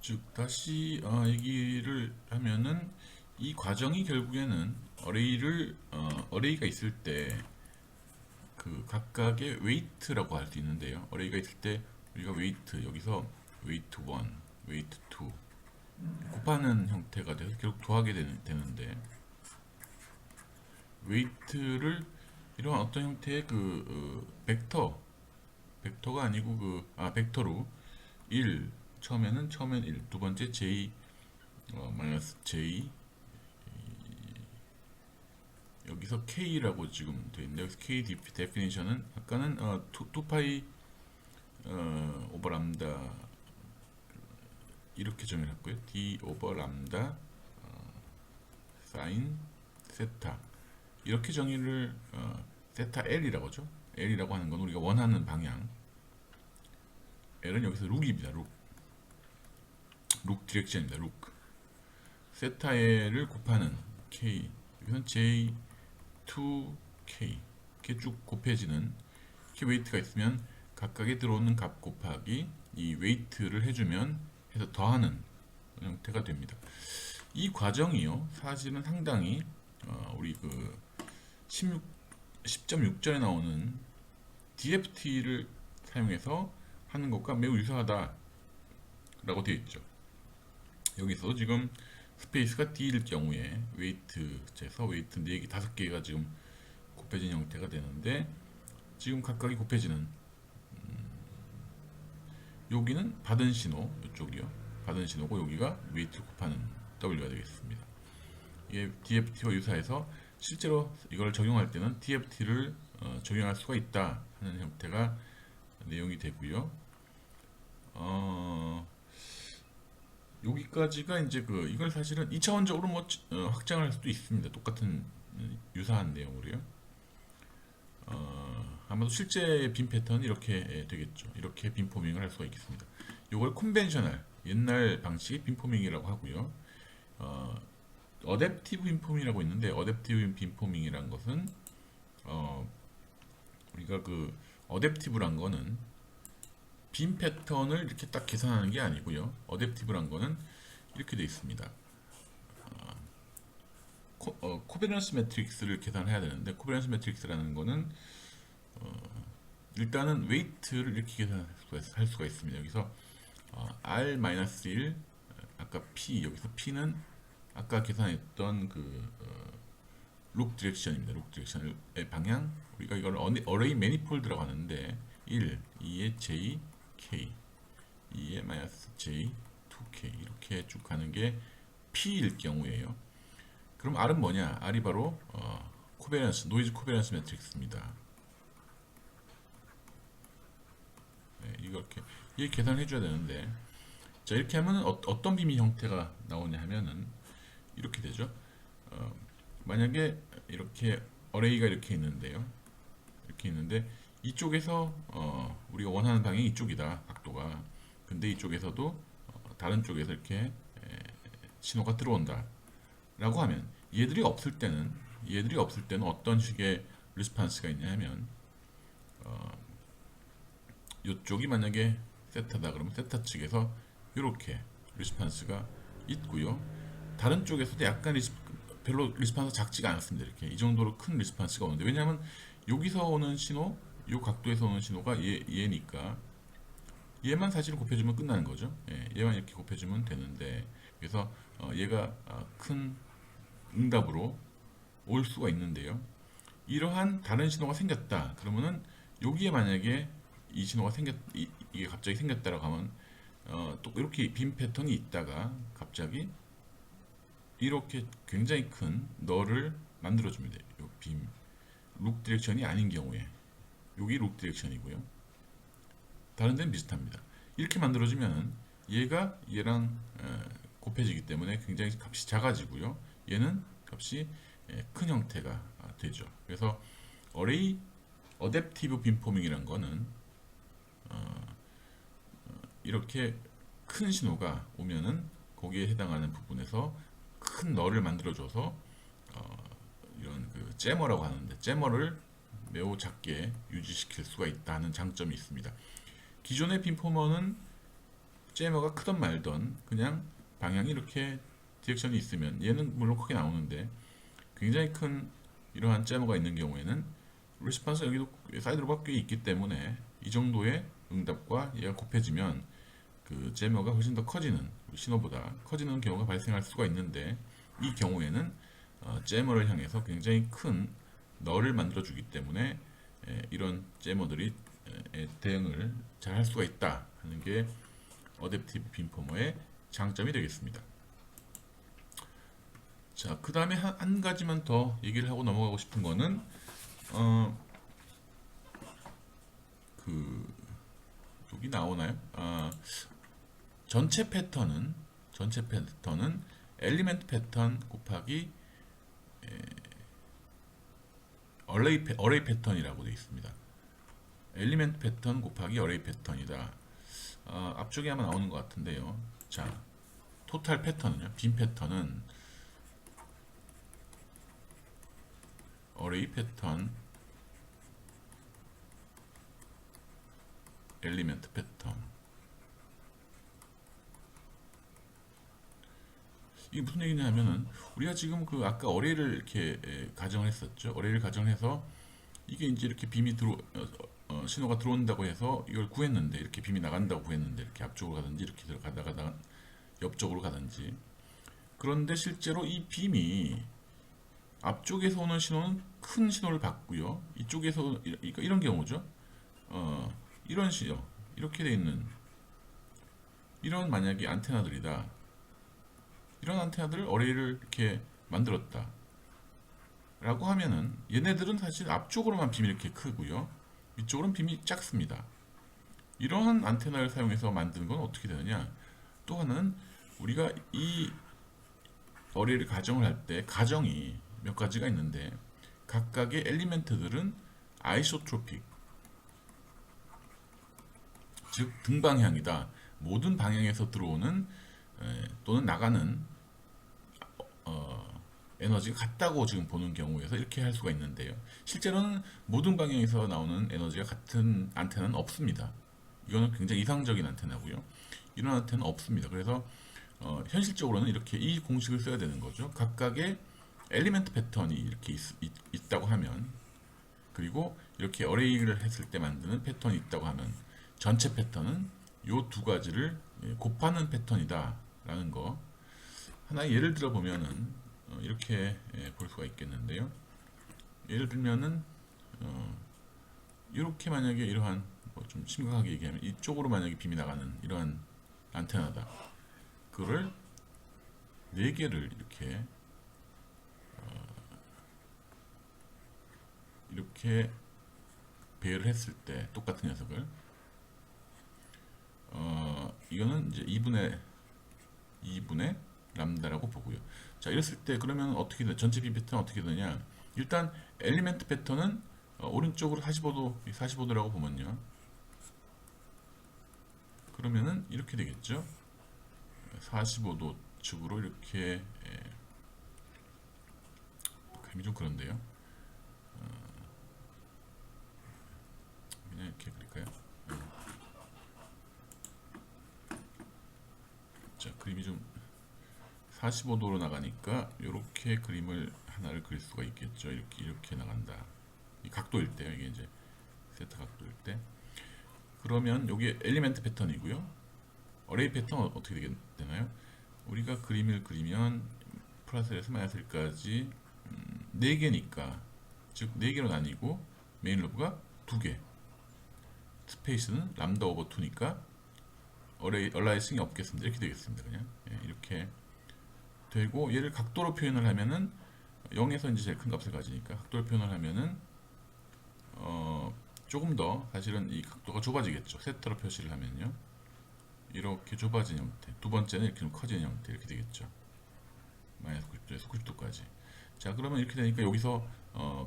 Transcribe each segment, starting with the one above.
즉 다시 얘기를 하면은 이 과정이 결국에는 어레이가 있을 때 그 각각의 웨이트라고 할 수 있는데요. 어레이가 있을 때 우리가 웨이트 여기서 웨이트 1, 웨이트 2 곱하는 형태가 돼서 결국 더하게 되는데 웨이트를 이런 어떤 형태의 벡터가 아니고 벡터로 1 처음에는 1, 두 번째 j 마이너스 j 여기서 k라고 지금 되어 있는데 여기서 k 데피니션은 아까는 2파이 오버 람다 이렇게 정의를 했고요. d 오버 람다 사인 세타 이렇게 정의를 세타 l이라고 하죠. l이라고 하는 건 우리가 원하는 방향. l은 여기서 룩입니다. 룩 디렉션입니다. 룩. 세타 l을 곱하는 k. 여기서는 j 2k 이렇게 쭉 곱해지는 이렇게 웨이트가 있으면 각각에 들어오는 값 곱하기 이 웨이트를 해주면 해서 더하는 형태가 됩니다. 이 과정이요 사실은 상당히 우리 10.6절에 나오는 DFT를 사용해서 하는 것과 매우 유사하다라고 되어 있죠. 여기서 지금 스페이스가 D일 경우에 웨이트에서 웨이트 4개, 5개가 지금 곱해진 형태가 되는데 지금 각각이 곱해지는 여기는 받은 신호 이쪽이요. 받은 신호고 여기가 웨이트 곱하는 W가 되겠습니다. 이게 DFT와 유사해서 실제로 이걸 적용할 때는 DFT를 적용할 수가 있다 하는 형태가 내용이 되고요. 여기까지가 이제 이걸 사실은 2차원적으로 확장할 수도 있습니다. 똑같은 유사한 내용으로요. 아마도 실제 빔 패턴 이렇게 되겠죠. 이렇게 빔 포밍을 할 수가 있겠습니다. 이걸 컨벤셔널 옛날 방식의 빔 포밍이라고 하고요. 어댑티브 빔 포밍이라고 있는데 어댑티브 빔 포밍이란 것은 우리가 어댑티브란 거는 빔 패턴을 이렇게 딱 계산하는 게 아니고요. 어댑티브란 거는 이렇게 되어 있습니다. 코베런스 매트릭스를 계산해야 되는데 코베런스 매트릭스라는 거는 일단은 웨이트를 이렇게 계산할 수가 있습니다. 여기서 R-1 아까 P 여기서 P는 아까 계산했던 룩 디렉션입니다. 룩 디렉션의 방향 우리가 이걸 어레이 매니폴드라고 하는데 1, 2의 J, K 2의 마이너스 J, 2K 이렇게 쭉 가는 게 P일 경우에요. 그럼 R은 뭐냐? R이 바로 노이즈 코베런스 매트릭스입니다. 네, 이렇게 계산해 줘야 되는데 자 이렇게 하면 어떤 빔의 형태가 나오냐 하면은 이렇게 되죠. 만약에 이렇게 어레이가 이렇게 있는데요. 이렇게 있는데 이쪽에서 우리가 원하는 방향이 이쪽이다 각도가 근데 이쪽에서도 다른 쪽에서 이렇게 신호가 들어온다 라고 하면 얘들이 없을 때는 어떤 식의 리스판스가 있냐 하면 이쪽이 만약에 세타다 그러면 세타 측에서 이렇게 리스판스가 있고요 다른 쪽에서도 약간 별로 리스판스가 작지가 않습니다. 이렇게 이 정도로 큰 리스판스가 오는데 왜냐하면 여기서 오는 신호 이 각도에서 오는 신호가 얘니까 얘만 사실은 곱해주면 끝나는 거죠. 얘만 이렇게 곱해주면 되는데 그래서 얘가 큰 응답으로 올 수가 있는데요. 이러한 다른 신호가 생겼다. 그러면은 여기에 만약에 이 신호가 이게 갑자기 생겼다라고 하면 또 이렇게 빔 패턴이 있다가 갑자기 이렇게 굉장히 큰 널을 만들어줍니다. 이 빔, 룩 디렉션이 아닌 경우에 여기 룩 디렉션이고요. 다른 데는 비슷합니다. 이렇게 만들어주면 얘가 얘랑 곱해지기 때문에 굉장히 값이 작아지고요. 얘는 값이 큰 형태가 되죠. 그래서 어댑티브 빔포밍이란 거는 이렇게 큰 신호가 오면은 거기에 해당하는 부분에서 큰 널을 만들어줘서 이런 잼머라고 하는데 잼머를 매우 작게 유지시킬 수가 있다는 장점이 있습니다. 기존의 빔포머는 잼머가 크던 말던 그냥 방향이 이렇게 디렉션이 있으면 얘는 물론 크게 나오는데 굉장히 큰 이러한 잼머가 있는 경우에는 리스판스 여기도 사이드 로브가 꽤 있기 때문에 이 정도의 응답과 얘가 곱해지면 그 잼머가 훨씬 더 커지는 신호보다 커지는 경우가 발생할 수가 있는데 이 경우에는 잼머를 향해서 굉장히 큰 널을 만들어 주기 때문에 이런 잼머들이 대응을 잘 할 수가 있다 하는 게 어댑티브 빔포머의 장점이 되겠습니다. 자, 그 다음에 한 가지만 더 얘기를 하고 넘어가고 싶은 거는 그 여기 나오나요? 전체 패턴은 엘리멘트 패턴 곱하기 어레이 패턴이라고 되어 있습니다. 엘리멘트 패턴 곱하기 어레이 패턴이다. 앞쪽에 아마 나오는 것 같은데요. 자, 토탈 패턴은요. 빔 패턴은 어레이 패턴, 엘리멘트 패턴. 이게 무슨 얘기냐면은 우리가 지금 그 아까 어레이를 이렇게 가정을 했었죠. 어레이를 가정해서 이게 이제 이렇게 빔이 신호가 들어온다고 해서 이걸 구했는데 이렇게 빔이 나간다고 구했는데 이렇게 앞쪽으로 가든지 이렇게 들어가다가 옆쪽으로 가든지 그런데 실제로 이 빔이 앞쪽에서 오는 신호는 큰 신호를 받고요. 이쪽에서 이런 경우죠. 이런 식이요. 이렇게 돼 있는 이런 만약에 안테나들이다. 이런 안테나들을 어레이를 이렇게 만들었다. 라고 하면은 얘네들은 사실 앞쪽으로만 빔이 이렇게 크고요. 위쪽으로는 빔이 작습니다. 이러한 안테나를 사용해서 만드는 건 어떻게 되느냐? 또 하나는 우리가 이 어레이를 가정을 할 때 가정이 몇 가지가 있는데 각각의 엘리멘트들은 아이소트로픽 즉 등방향이다. 모든 방향에서 들어오는 또는 나가는 에너지가 같다고 지금 보는 경우에서 이렇게 할 수가 있는데요. 실제로는 모든 방향에서 나오는 에너지가 같은 안테나는 없습니다. 이거는 굉장히 이상적인 안테나고요. 이런 안테나는 없습니다. 그래서 현실적으로는 이렇게 이 공식을 써야 되는 거죠. 각각의 엘리멘트 패턴이 이렇게 있다고 하면 그리고 이렇게 어레이를 했을 때 만드는 패턴이 있다고 하면 전체 패턴은 이 두 가지를 곱하는 패턴이다 라는 거 하나의 예를 들어 보면은 이렇게 볼 수가 있겠는데요. 예를 들면은 이렇게 만약에 이러한 좀 심각하게 얘기하면 이쪽으로 만약에 빔이 나가는 이러한 안테나다. 그거를 4개를 이렇게 배열을 했을 때 똑같은 녀석을 이거는 이제 2분의 람다라고 보고요. 자, 이랬을 때 그러면 어떻게 돼? 전체 빔 패턴은 어떻게 되냐? 일단 엘리멘트 패턴은 오른쪽으로 45도라고 보면요. 그러면은 이렇게 되겠죠. 45도 측으로 이렇게 감이 좀 그런데요. 그냥 이렇게 그릴까요? 자, 그림이 좀 45도로 나가니까 이렇게 그림을 하나를 그릴 수가 있겠죠. 이렇게 나간다. 이 각도일 때요. 이게 이제 세타 각도일 때. 그러면 여기 엘리멘트 패턴이고요. 어레이 패턴 어떻게 되나요? 우리가 그림을 그리면 플러스 1에서 마이너스 1까지 4개니까 즉 4개로 나뉘고 메인 로브가 2개 스페이스는 람다 오버 2니까 얼라이싱이 없겠습니다. 이렇게 되겠습니다. 그냥 이렇게 되고 얘를 각도로 표현을 하면은 0에서 이제 제일 큰 값을 가지니까 각도로 표현을 하면은 조금 더 사실은 이 각도가 좁아지겠죠. 세타로 표시를 하면요. 이렇게 좁아진 형태. 두 번째는 이렇게 좀 커지는 형태. 이렇게 되겠죠. 마이너스 90도에서 90도까지. 자, 그러면 이렇게 되니까 여기서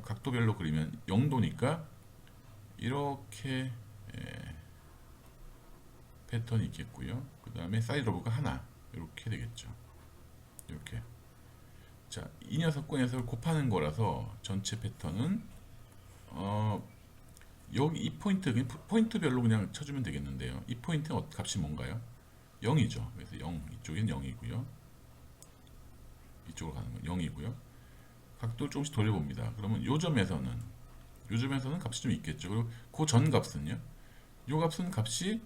각도별로 그리면 0도니까 이렇게 패턴이 있겠고요. 그 다음에 사이드 로브가 하나. 이렇게 되겠죠. 이렇게. 자, 이 녀석과 녀석을 곱하는 거라서 전체 패턴은 여기 이 포인트별로 그냥 쳐주면 되겠는데요. 이 포인트는 값이 뭔가요? 0이죠. 그래서 0, 이쪽엔 0이고요. 이쪽으로 가는 건 0이고요. 각도를 조금씩 돌려봅니다. 그러면 요 점에서는 값이 좀 있겠죠. 그리고 그 전 값은요. 요 값은 값이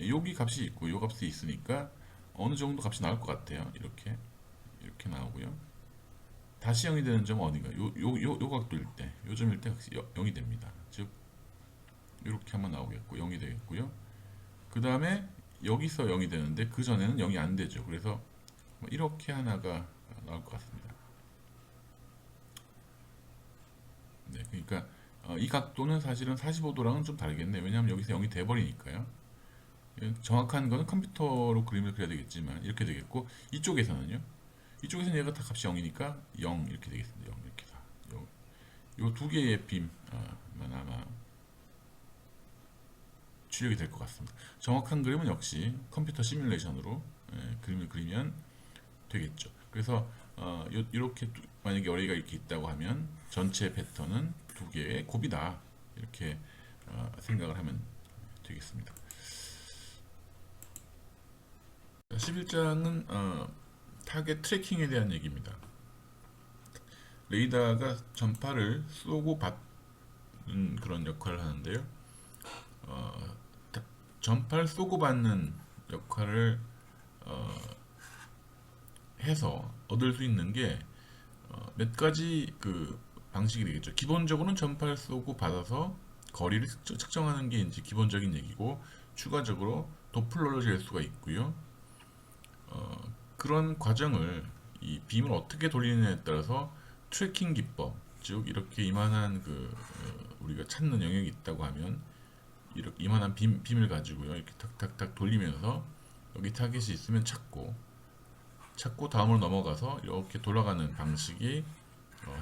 여기 값이 있고 요 값이 있으니까 어느 정도 값이 나올 것 같아요. 이렇게 나오고요. 다시 0이 되는 점은 어디가? 요 각도일 때, 요 점일 때 0이 됩니다. 즉 이렇게 한번 나오겠고 0이 되겠고요. 그 다음에 여기서 0이 되는데 그 전에는 0이 안 되죠. 그래서 이렇게 하나가 나올 것 같습니다. 네, 그러니까 이 각도는 사실은 45도랑은 좀 다르겠네요. 왜냐하면 여기서 0이 돼버리니까요. 정확한 거는 컴퓨터로 그림을 그려야 되겠지만 이렇게 되겠고 이쪽에서는요. 이쪽에서는 얘가 다 값이 0이니까 0 이렇게 되겠습니다. 0 이렇게 다. 요 두 개의 빔만 아마 출력이 될 것 같습니다. 정확한 그림은 역시 컴퓨터 시뮬레이션으로 그림을 그리면 되겠죠. 그래서 이렇게 만약에 어레이가 이렇게 있다고 하면 전체 패턴은 두 개의 곱이다 이렇게 생각을 하면 되겠습니다. 11장은 타겟 트래킹에 대한 얘기입니다. 레이더가 전파를 쏘고 받는 그런 역할을 하는데요. 전파를 쏘고 받는 역할을 해서 얻을 수 있는 게 몇 가지 그 방식이 되겠죠. 기본적으로는 전파를 쏘고 받아서 거리를 측정하는 게 이제 기본적인 얘기고 추가적으로 도플러를 잴 수가 있고요. 그런 과정을 이 빔을 어떻게 돌리느냐에 따라서 트래킹 기법, 즉 이렇게 이만한 우리가 찾는 영역이 있다고 하면 이렇게 이만한 빔을 가지고요 이렇게 탁탁탁 돌리면서 여기 타겟이 있으면 찾고 다음으로 넘어가서 이렇게 돌아가는 방식이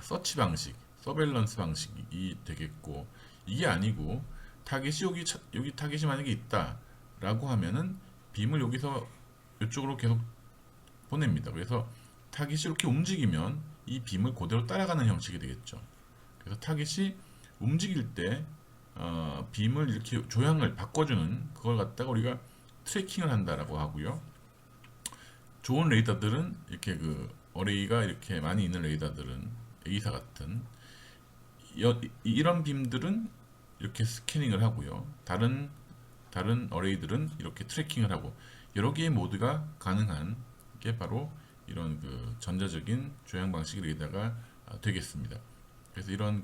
서치 방식, 서베일런스 방식이 되겠고 이게 아니고 타겟이 여기 타겟이 만약에 있다라고 하면은 빔을 여기서 이쪽으로 계속 보냅니다. 그래서 타깃이 이렇게 움직이면 이 빔을 그대로 따라가는 형식이 되겠죠. 그래서 타깃이 움직일 때 빔을 이렇게 조향을 바꿔주는 그걸 갖다가 우리가 트래킹을 한다라고 하고요. 좋은 레이더들은 이렇게 어레이가 이렇게 많이 있는 레이더들은 A사 같은 이런 빔들은 이렇게 스캐닝을 하고요. 다른 어레이들은 이렇게 트래킹을 하고 여러 개의 모드가 가능한 게 바로 이런 전자적인 조향 방식 레이더가 되겠습니다. 그래서 이런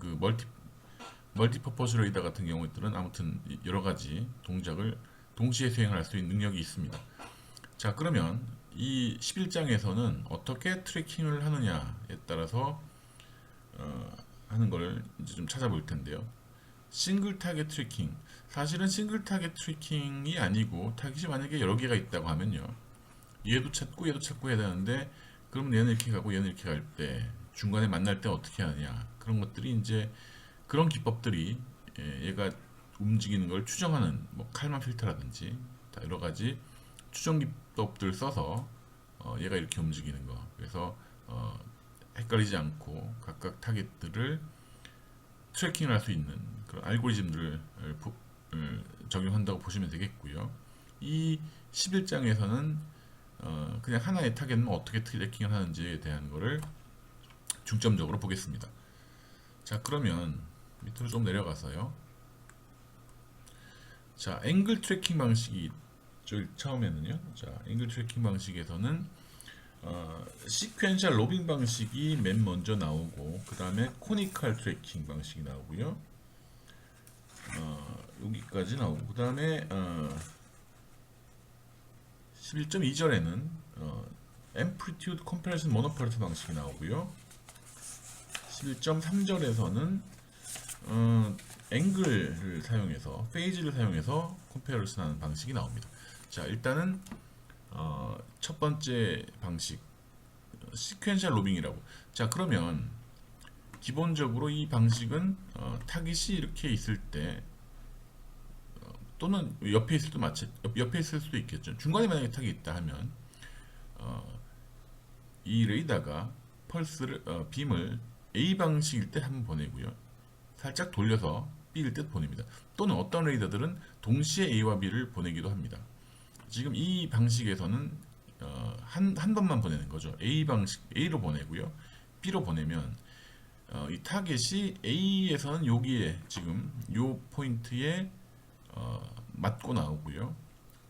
멀티퍼포즈 레이더 같은 경우들은 아무튼 여러 가지 동작을 동시에 수행할 수 있는 능력이 있습니다. 자, 그러면 이 11장에서는 어떻게 트래킹을 하느냐에 따라서 하는 걸 이제 좀 찾아볼 텐데요. 싱글 타겟 트래킹. 사실은 싱글 타겟 트래킹이 아니고 타겟이 만약에 여러 개가 있다고 하면요. 얘도 찾고 해야 되는데 그럼 얘는 이렇게 가고 얘는 이렇게 갈 때 중간에 만날 때 어떻게 하느냐. 그런 것들이 이제 그런 기법들이 얘가 움직이는 걸 추정하는 뭐 칼만 필터라든지 다 여러 가지 추정 기법들을 써서 얘가 이렇게 움직이는 거. 그래서 헷갈리지 않고 각각 타겟들을 트래킹을 할 수 있는 그런 알고리즘들을 적용한다고 보시면 되겠고요. 이 11장에서는 그냥 하나의 타겟만 어떻게 트래킹을 하는지에 대한 거를 중점적으로 보겠습니다. 자, 그러면 밑으로 좀 내려가서요. 자, 앵글 트래킹 방식이 처음에는요. 자, 앵글 트래킹 방식에서는 시퀀셜 로빙 방식이 맨 먼저 나오고 그 다음에 코니컬 트래킹 방식이 나오고요. 여기까지 나오고 그 다음에 11.2절에는 Amplitude Comparison Monoparity 방식이 나오고요. 11.3절에서는 앵글을 사용해서 페이지를 사용해서 컴페어리슨 하는 방식이 나옵니다. 자, 일단은 첫 번째 방식 시퀀셜 로빙이라고. 자, 그러면 기본적으로 이 방식은 타깃이 이렇게 있을 때 또는 옆에 있을 때 옆에 있을 수도 있겠죠. 중간에 만약에 타깃이 있다 하면 이 레이더가 펄스를 빔을 A 방식일 때 한번 보내고요. 살짝 돌려서 B일 때 보냅니다. 또는 어떤 레이더들은 동시에 A와 B를 보내기도 합니다. 지금 이 방식에서는 한 번만 보내는 거죠. A 방식 A로 보내고요. B로 보내면 이 타겟이 A에서는 여기에 지금 요 포인트에 맞고 나오고요.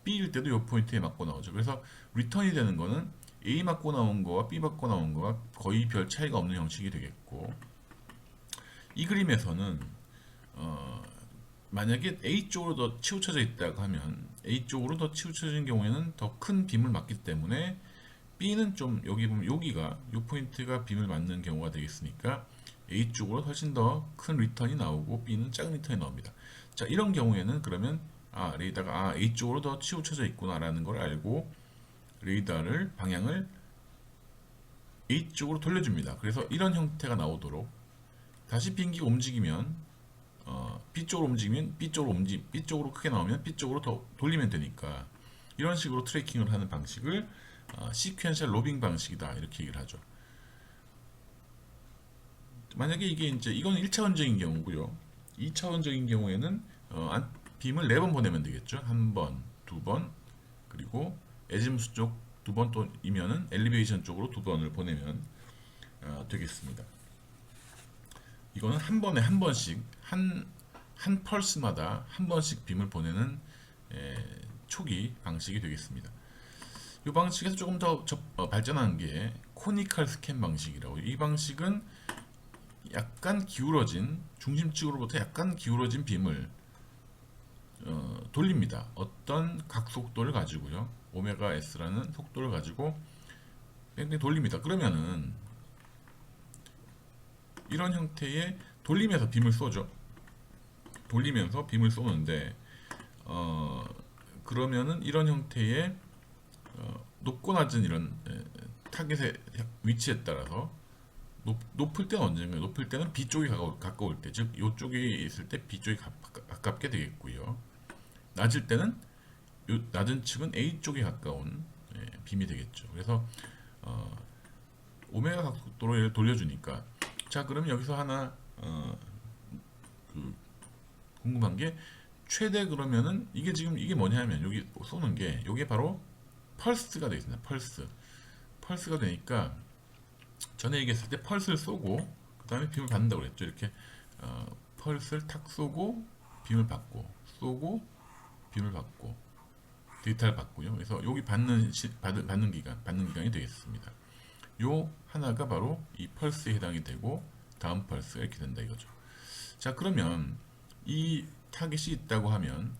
B일 때도 요 포인트에 맞고 나오죠. 그래서 리턴이 되는 거는 A 맞고 나온 거와 B 맞고 나온 거가 거의 별 차이가 없는 형식이 되겠고, 이 그림에서는 만약에 A 쪽으로 더 치우쳐져 있다고 하면 A 쪽으로 더 치우쳐진 경우에는 더 큰 빔을 맞기 때문에 B는 좀 여기 보면 여기가 요 포인트가 빔을 맞는 경우가 되겠으니까 A 쪽으로 훨씬 더 큰 리턴이 나오고 B는 작은 리턴이 나옵니다. 자, 이런 경우에는 그러면 레이더가 A 쪽으로 더 치우쳐져 있구나라는 걸 알고 레이더를 방향을 A 쪽으로 돌려줍니다. 그래서 이런 형태가 나오도록 다시 비행기가 움직이면 B 쪽으로 움직이면 B 쪽으로 크게 나오면 B 쪽으로 더 돌리면 되니까 이런 식으로 트래킹을 하는 방식을 시퀀셜 로빙 방식이다 이렇게 얘기를 하죠. 만약에 이게 이제 이건 1차원적인 경우고요. 2차원적인 경우에는 빔을 4번 보내면 되겠죠. 한 번, 두 번, 그리고 에지무스 쪽 두 번 또이면은 엘리베이션 쪽으로 두 번을 보내면 되겠습니다. 이거는 한 번에 한 번씩 한 펄스마다 한 번씩 빔을 보내는 초기 방식이 되겠습니다. 이 방식에서 조금 더 발전한 게 코니컬 스캔 방식이라고. 이 방식은 약간 기울어진 중심축으로부터 약간 기울어진 빔을 돌립니다. 어떤 각속도를 가지고요. 오메가 S라는 속도를 가지고 뺑뺑 돌립니다. 그러면은 이런 형태의 돌리면서 빔을 쏘죠. 돌리면서 빔을 쏘는데 그러면은 이런 형태의 높고 낮은 이런 타겟의 위치에 따라서 높을 때는 언젠가 높을 때는 B 쪽이 가까울 때, 즉 이쪽에 있을 때 B 쪽이 가깝게 되겠고요. 낮을 때는 낮은 측은 A 쪽에 가까운 빔이 되겠죠. 그래서 오메가 각도로 돌려주니까, 자 그러면 여기서 하나 궁금한 게, 최대 그러면은 이게 지금 이게 뭐냐면 여기 쏘는 게 이게 바로 펄스가 되어 있습니다. 펄스가 되니까 전에 얘기했을 때 펄스를 쏘고 그 다음에 빔을 받는다고 그랬죠. 이렇게 펄스를 탁 쏘고 빔을 받고 쏘고 빔을 받고 데이터를 받고요. 그래서 여기 받는 기간이 되겠습니다. 요 하나가 바로 이 펄스에 해당이 되고 다음 펄스 이렇게 된다 이거죠. 자 그러면 이 타겟이 있다고 하면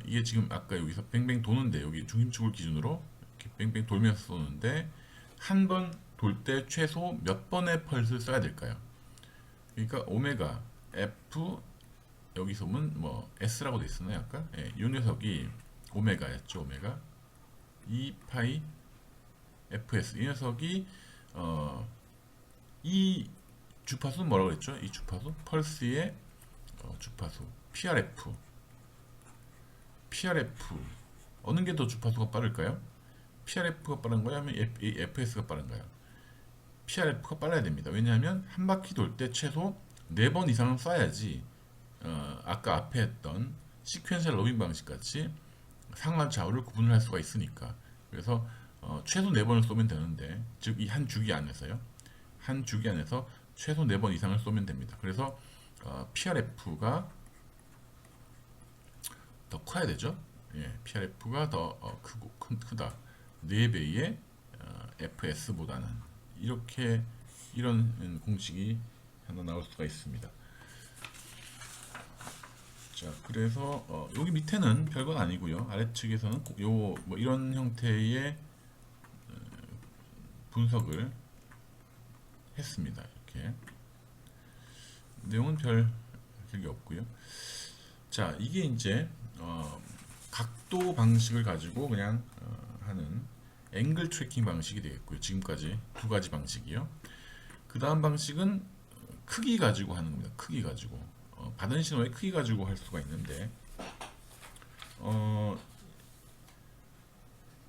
이게 지금 아까 여기서 뱅뱅 도는데 여기 중심축을 기준으로 이렇게 뱅뱅 돌면서 쏘는데 한 번 돌 때 최소 몇 번의 펄스를 써야 될까요? 그러니까 오메가 F 여기서 보면 뭐 S라고 돼 있었나요 아까? 이 녀석이 오메가였죠. 오메가 2파이 FS 이 녀석이 이 주파수는 뭐라고 그랬죠? 이 주파수 펄스의 주파수 PRF 어느 게 더 주파수가 빠를까요? PRF가 빠른 거야? 아니면 FS가 빠른가요? PRF가 빨라야 됩니다. 왜냐하면 한 바퀴 돌 때 최소 4번 이상은 쏴야지 아까 앞에 했던 시퀀셜 로빙 방식 같이 상하 좌우를 구분을 할 수가 있으니까. 그래서 최소 4번을 쏘면 되는데, 즉 이 한 주기 안에서요. 한 주기 안에서 최소 4번 이상을 쏘면 됩니다. 그래서 PRF가 더 커야 되죠. 예, PRF가 더 크다. 4배의 FS보다는 이런 공식이 하나 나올 수가 있습니다. 자, 그래서 여기 밑에는 별건 아니고요. 아래측에서는 요 뭐 이런 형태의 분석을 했습니다. 이렇게 내용은 별게 없고요. 자, 이게 이제 각도 방식을 가지고 그냥 하는 앵글 트래킹 방식이 되겠고요. 지금까지 두 가지 방식이요. 그 다음 방식은 크기 가지고 하는 겁니다. 크기 가지고 받은 신호의 크기 가지고 할 수가 있는데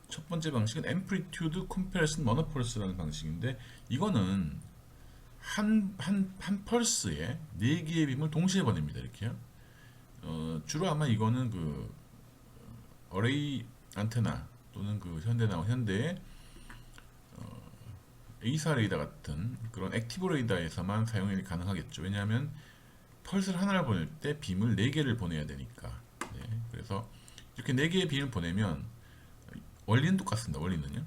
첫 번째 방식은 Amplitude Comparison Monopulse라는 방식인데, 이거는 한 펄스에 4개의 빔을 동시에 보냅니다. 이렇게요. 주로 아마 이거는 그 안테나 또는 그 현대의 A사 레이더 같은 그런 액티브 레이더에서만 사용이 가능하겠죠. 왜냐하면 펄스를 하나를 보낼 때 빔을 4개를 보내야 되니까. 네, 그래서 이렇게 4개의 빔을 보내면 원리는 똑같습니다. 원리는요.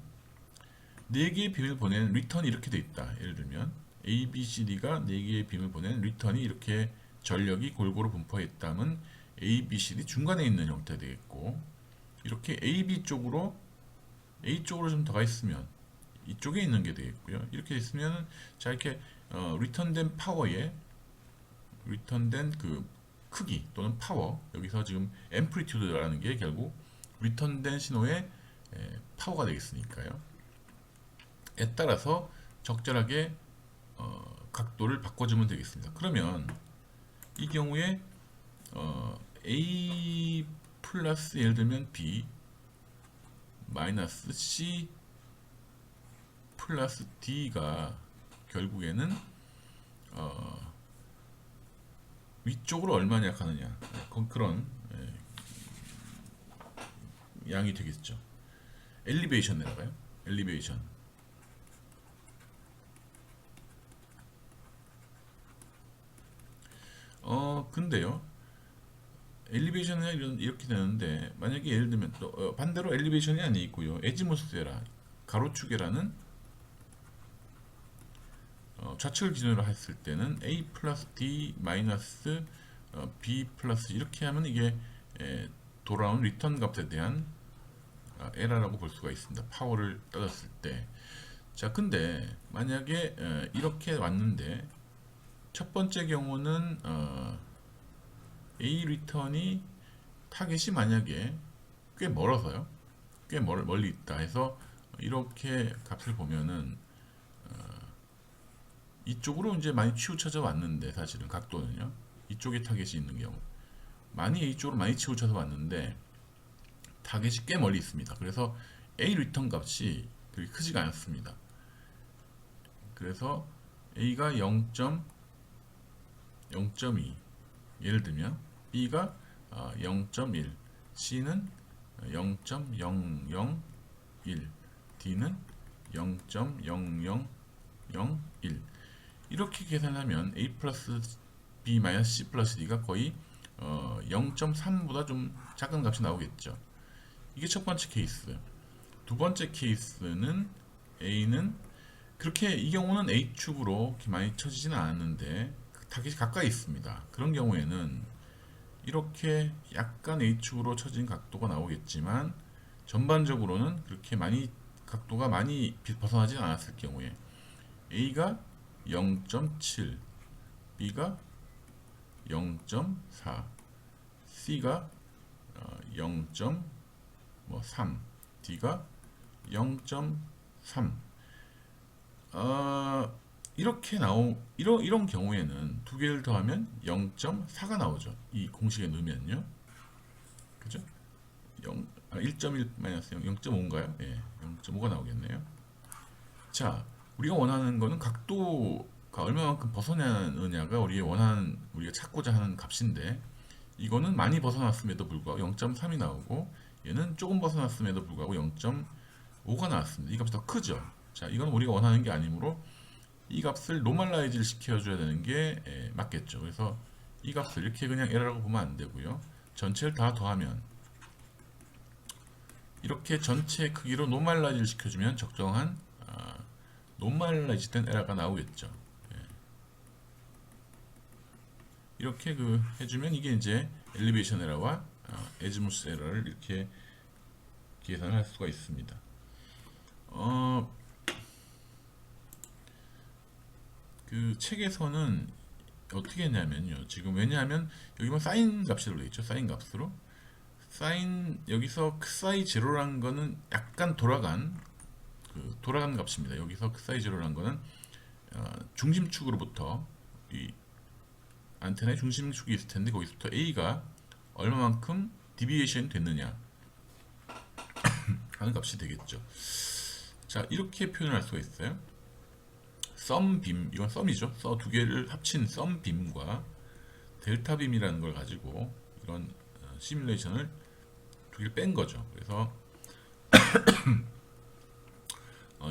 4개의 빔을 보내는 리턴이 이렇게 돼 있다. 예를 들면 A, B, C, D가 4개의 빔을 보내는 리턴이 이렇게 전력이 골고루 분포해 있다면 A, B, C, D 중간에 있는 형태 되겠고, 이렇게 A, B 쪽으로 A 쪽으로 좀 더 가 있으면 이쪽에 있는 게 되겠고요. 이렇게 있으면 자 이렇게 리턴된 파워에 리턴된 그 크기 또는 파워, 여기서 지금 앰플리튜드라는 게 결국 리턴된 신호의 파워가 되겠으니까요. 에 따라서 적절하게 각도를 바꿔주면 되겠습니다. 그러면 이 경우에 A 플러스 예를 들면 B 마이너스 C 플러스 D가 결국에는 위쪽으로 얼마나 약하느냐, 그런 양이 되겠죠. 엘리베이션 내려가요. 엘리베이션. 근데요, 엘리베이션은 이렇게 되는데, 만약에 예를 들면 또 반대로 엘리베이션이 아니고요, 에지무스에라 가로축이라는 좌측을 기준으로 했을 때는 A 플러스 D 마이너스 B 플러스 이렇게 하면 이게 돌아온 리턴 값에 대한 에러라고 볼 수가 있습니다. 파워를 따졌을 때. 자, 근데 만약에 이렇게 왔는데 첫 번째 경우는 A 리턴이 타겟이 만약에 꽤 멀어서요. 꽤 멀리 있다 해서 이렇게 값을 보면은 이쪽으로 이제 많이 치우쳐져 왔는데, 사실은 각도는요, 이쪽에 타겟이 있는 경우 많이 이쪽으로 많이 치우쳐서 왔는데 타겟이 꽤 멀리 있습니다. 그래서 A 리턴 값이 그렇게 크지가 않습니다. 그래서 A가 0.2 예를 들면 B가 0.1, C는 0.001, D는 0.0001 이렇게 계산하면 A 플러스 B 마이너스 C 플러스 D가 거의 0.3보다 좀 작은 값이 나오겠죠. 이게 첫 번째 케이스. 두 번째 케이스는 A는 그렇게, 이 경우는 A축으로 이렇게 많이 쳐지지는 않았는데 타겟이 가까이 있습니다. 그런 경우에는 이렇게 약간 A축으로 쳐진 각도가 나오겠지만 전반적으로는 그렇게 많이 각도가 많이 벗어나지 않았을 경우에 A가 0.7, B가 0.4, C가 0.3, D가 0.3. 이렇게 이런 경우에는 두 개를 더하면 0.4가 나오죠. 이 공식에 넣으면요. 그죠? 1.1 마이너스 0.5인가요? 예, 0.5가 나오겠네요. 자, 우리가 원하는 거는 각도가 얼마만큼 벗어나느냐가 우리가 찾고자 하는 값인데, 이거는 많이 벗어났음에도 불구하고 0.3이 나오고, 얘는 조금 벗어났음에도 불구하고 0.5가 나왔습니다. 이 값이 더 크죠. 자, 이건 우리가 원하는 게 아니므로 이 값을 노멀라이즈를 시켜줘야 되는 게 맞겠죠. 그래서 이 값을 이렇게 그냥 에러라고 보면 안 되고요. 전체를 다 더하면 이렇게 전체 크기로 노멀라이즈를 시켜주면 적정한 노멀라이즈된 에러가 나오겠죠. 이렇게 해주면 이게 이제 엘리베이션 에러와 에지무스 에러를 이렇게 계산할 수가 있습니다. 그 책에서는 어떻게 했냐면요. 지금 왜냐하면 여기만 사인 값이라고 되어 있죠. 사인 값으로. 여기서 크사이 제로라는 거는 약간 돌아간 값입니다. 여기서 크사이 제로라는 거는 중심축으로부터 이 안테나의 중심축이 있을 텐데 거기서부터 A가 얼마만큼 디비에이션이 됐느냐 하는 값이 되겠죠. 자, 이렇게 표현을 할 수가 있어요. 썸빔, 이건 썸이죠. 두 개를 합친 썸빔과 델타빔이라는 걸 가지고 이런 시뮬레이션을 두 개를 뺀 거죠. 그래서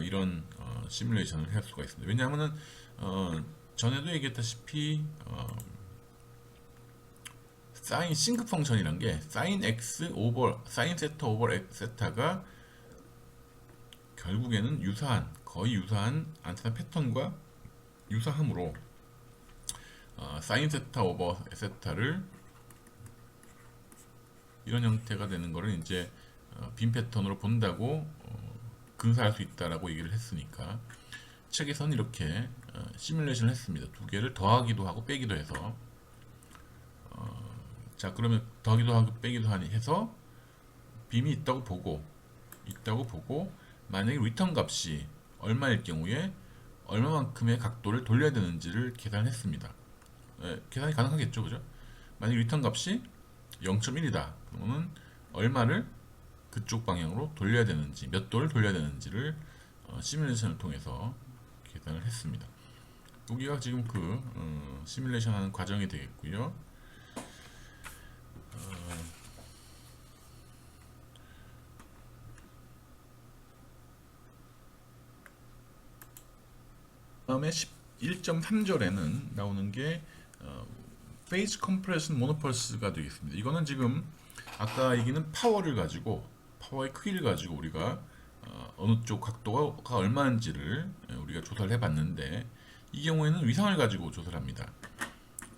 이런 시뮬레이션을 할 수가 있습니다. 왜냐하면은 전에도 얘기했다시피 사인 싱크 펑션이란 게 사인 x 오버 사인 세타 오버 세타가 결국에는 거의 유사한 안테나 패턴과 유사하므로 사인 세타 오버 세타를 이런 형태가 되는 거를 이제 빈 패턴으로 본다고 근사할 수 있다라고 얘기를 했으니까 책에서는 이렇게 시뮬레이션을 했습니다. 두 개를 더하기도 하고 빼기도 해서 자 그러면 더하기도 하고 빼기도 하니 해서 빔이 있다고 보고 만약에 리턴 값이 얼마일 경우에 얼마만큼의 각도를 돌려야 되는지를 계산했습니다. 계산이 가능하겠죠, 그죠? 만약 리턴 값이 0.1이다. 그러면 얼마를 그쪽 방향으로 돌려야 되는지, 몇 도를 돌려야 되는지를 시뮬레이션을 통해서 계산을 했습니다. 여기가 지금 시뮬레이션 하는 과정이 되겠고요. 다음에 1.3절에는 나오는 게 페이스 컴프레션 모노펄스가 되겠습니다. 이거는 지금 아까 얘기는 파워의 크기를 가지고 우리가 어느 쪽 각도가 얼마인지를 우리가 조사를 해봤는데 이 경우에는 위상을 가지고 조사를 합니다.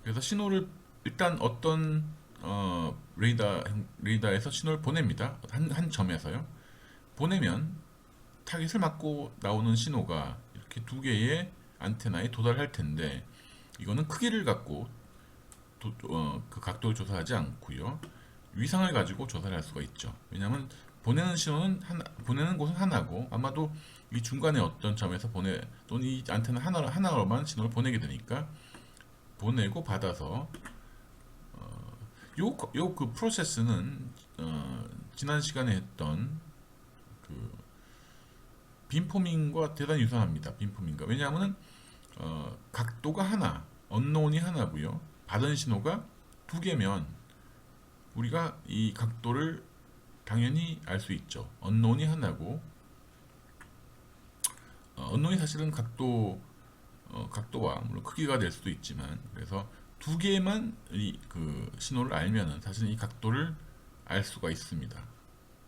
그래서 신호를 일단 어떤 레이더에서 신호를 보냅니다. 한 점에서요. 보내면 타깃을 맞고 나오는 신호가 이렇게 두 개의 안테나에 도달할 텐데 이거는 크기를 갖고 그 각도를 조사하지 않고요. 위상을 가지고 조사를 할 수가 있죠. 왜냐하면 보내는 곳은 하나고 아마도 이 중간에 어떤 점에서 또는 이 안테나 하나로만 신호를 보내게 되니까 보내고 받아서 그 프로세스는 지난 시간에 했던 그 빔포밍과 대단히 유사합니다. 빔포밍과 왜냐하면 각도가 언노운이 하나고요. 받은 신호가 두 개면 우리가 이 각도를 당연히 알 수 있죠. 언노운이 하나고 언노운이 사실은 각도와 물론 크기가 될 수도 있지만 그래서 두 개만 그 신호를 알면은 사실 이 각도를 알 수가 있습니다.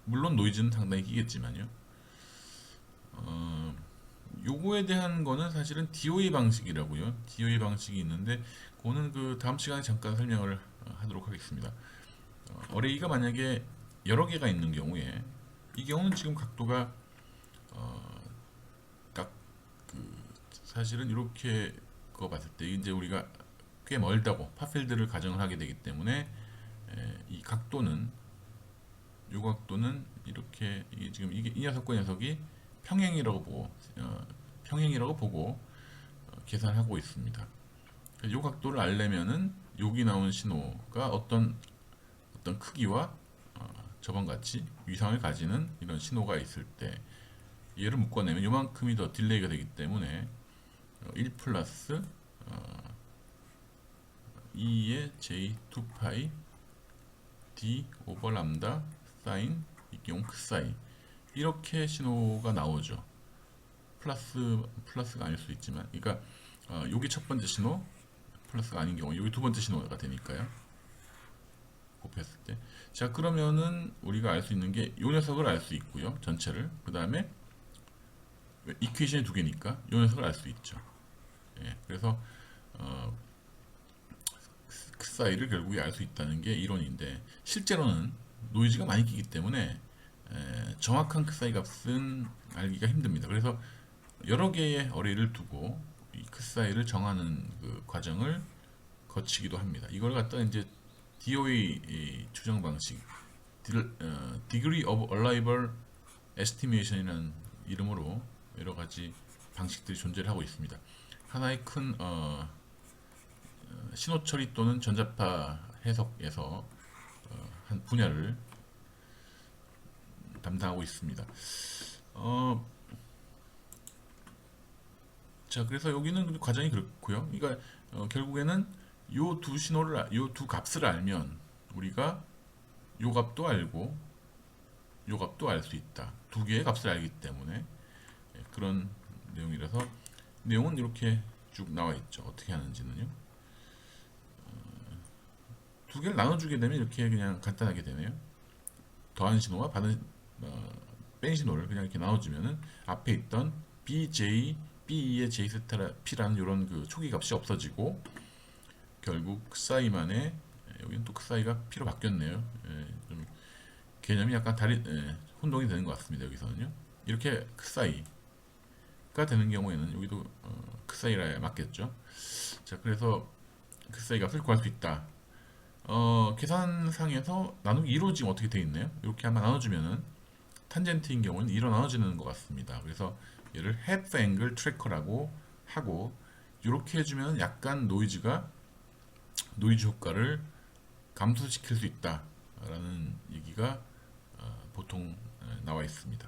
물론 노이즈는 상당히 끼겠지만요. 요거에 대한 거는 사실은 DOA 방식이라고요. DOA 방식이 있는데 그거는 그 다음 시간에 잠깐 설명을 하도록 하겠습니다. 어레이가 만약에 여러 개가 있는 경우에 이 경우는 지금 각도가 딱 사실은 이렇게 그거 봤을 때 이제 우리가 꽤 멀다고 파필드를 가정을 하게 되기 때문에 이 각도는 이렇게 지금 이 녀석이 평행이라고 보고 계산하고 있습니다. 이 각도를 알려면은 여기 나온 신호가 어떤 크기와 저번 같이 위상을 가지는 이런 신호가 있을 때 얘를 묶어내면 요만큼이 더 딜레이가 되기 때문에 1 플러스 2의 j 2파이 d 오버 람다 사인 이 경우 크사이 이렇게 신호가 나오죠. 플러스가 아닐 수 있지만 그러니까 여기 첫 번째 신호 플러스가 아닌 경우 여기 두 번째 신호가 되니까요. 곱했을 때. 자 그러면은 우리가 알 수 있는 게 이 녀석을 알 수 있고요. 전체를. 그 다음에 이퀘이션이 두 개니까 이 녀석을 알 수 있죠. 예, 그래서 그 사이를 결국에 알 수 있다는 게 이론인데 실제로는 노이즈가 많이 끼기 때문에 정확한 그 사이 값은 알기가 힘듭니다. 그래서 여러 개의 어레이를 두고 이 그 사이를 정하는 그 과정을 거치기도 합니다. 이걸 갖다가 이제 DOE 추정 방식, Degree of Arrival Estimation이라는 이름으로 여러 가지 방식들이 존재를 하고 있습니다. 하나의 큰 신호 처리 또는 전자파 해석에서 한 분야를 담당하고 있습니다. 자, 그래서 여기는 과정이 그렇고요. 그러니까 결국에는 요 두 값을 알면 우리가 요 값도 알고 요 값도 알 수 있다. 두 개의 값을 알기 때문에 그런 내용이라서 내용은 이렇게 쭉 나와 있죠. 어떻게 하는지는요. 두 개를 나눠주게 되면 이렇게 그냥 간단하게 되네요. 더한 신호와 뺀 신호를 그냥 이렇게 나눠주면은 앞에 있던 BJ, BE의 J 세타 P라는 이런 그 초기 값이 없어지고 결국 크사이만의 여기는 또 크사이가 P로 바뀌었네요. 좀 개념이 약간 혼동이 되는 것 같습니다. 여기서는요. 이렇게 크사이가 되는 경우에는 여기도 크사이라야 맞겠죠. 자, 그래서 크사이 값을 구할 수 있다. 계산상에서 나누기 2로 지금 어떻게 되어 있나요? 이렇게 한번 나눠주면은 탄젠트인 경우는 2로 나눠지는 것 같습니다. 그래서 얘를 half angle tracker라고 하고 이렇게 해주면 약간 노이즈 효과를 감소시킬 수 있다라는 얘기가 보통 나와 있습니다.